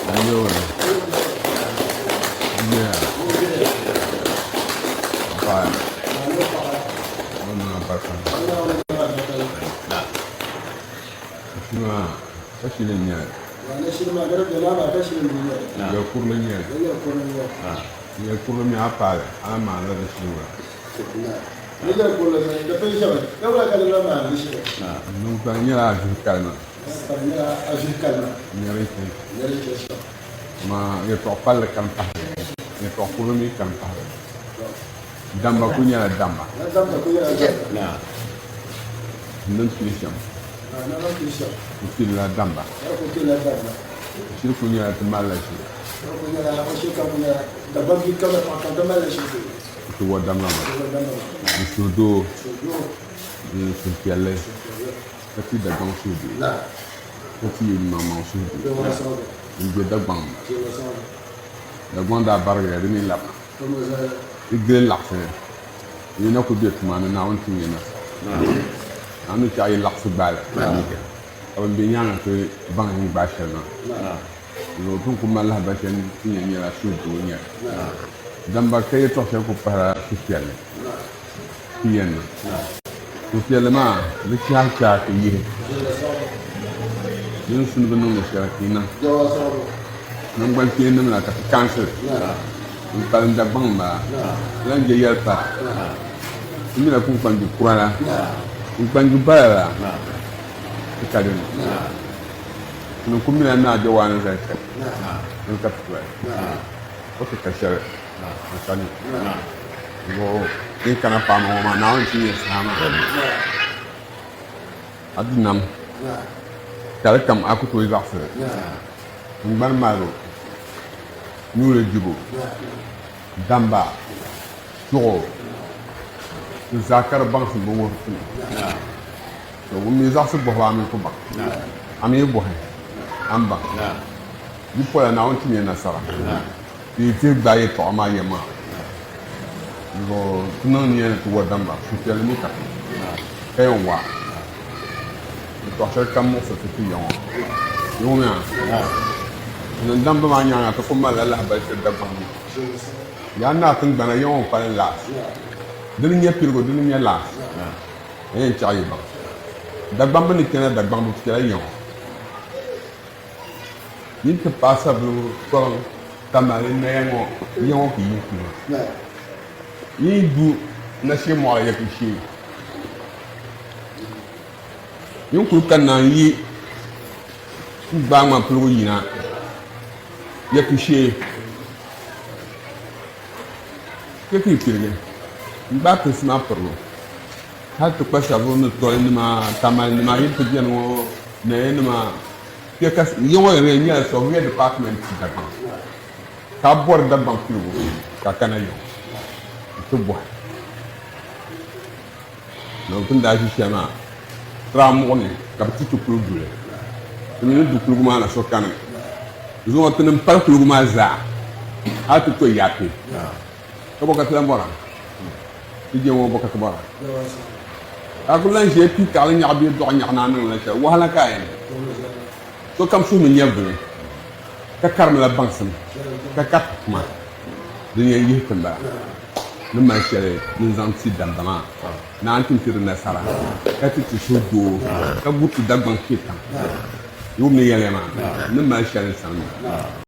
Ayo. Yeah. Fine. Mana pasal? Cuma kasihnya. Ya kurangnya. Ya kurangnya apa? Amal ada semua. Nunggunya ajukan. Nyari. Ma ya topal kampah. Ya kurangnya kampah. Damba punya damba. Nah. Non finissant. Utile la damba. Si punya temal lagi. Itu wadam lama. Sudo. Supiale. Tapi dagang sudo. Tapi mama sudo. Ini dagang. Dagang dah barang ini lap. Igel lakse. Ini nak udah mana nawan tinggi nas. Anu cai lakse bal. Kalau binyang tu bang yang basah na. Lo tu kumalah basah ni ni la sudu ni. Damba kaya tu saya kupara sosial. Kian. Sosial mah lekian cak ini. Yang sunu benung sekarang kina. Nampak kian ni lah kata cancer. Paling dabang mah, yang jaya tak. Ini lah kumpulan jukuran lah, kumpulan jubah lah. Sekadar. Kalau kumpulan nak jawan saja, lengkap tu. Okey kasar, macam ni. Ini kenapa mama nawan sini sama. Adi nam. Kalau kamu aku tu ikhlas. Kumpulan malu. Nous le Djibo, Damba, Soro, Zakar Banks and Bomo. So when we also go on to back, I'm a boy, Amba. You put an out in Nasara. You take diet for my yama. You go no near to what Damba, to tell me that. Hey, what? The doctor come off of the young. You know. Nandamba manyanga to kuma la ba se dabang ya na tun bana yon pa la dinin ya pirgo dinin ya la chayi ba dabang ni kena dabang bu kela yon yin ke pasa bu ko tamale ne yon ki yin du na she mo ya ki shi yin ku kan na yi ba ma pulu yina ya touché qu'est-ce qu'il y a ba que ça m'a parlé ha to pas savoir ne to ni ma tamal ni ma yi to bien wo ne ni ma que ka yo réunion so we department da ka bor da bank lu ka kana yo to bo no tun da shi chama tram ni ka petit produit ni du produit ma na so kana Nous avons un parc de Maza. À tout le yapi. Comment tu l'as mort? Tu dis on va pas te voir. À quoi j'ai pu caler n'y a bien droit n'y a rien dans la chair. Voilà quand même. So comme ça me n'y a plus. Qu'à carme la banque. Qu'à quatre mois. De n'y a eu que là. Le marché nous en tire dans la. N'a pas été dans la salle. Qu'à tu te chaudes d'eau. Qu'à bout de banque qui est. You may have a man, no man shall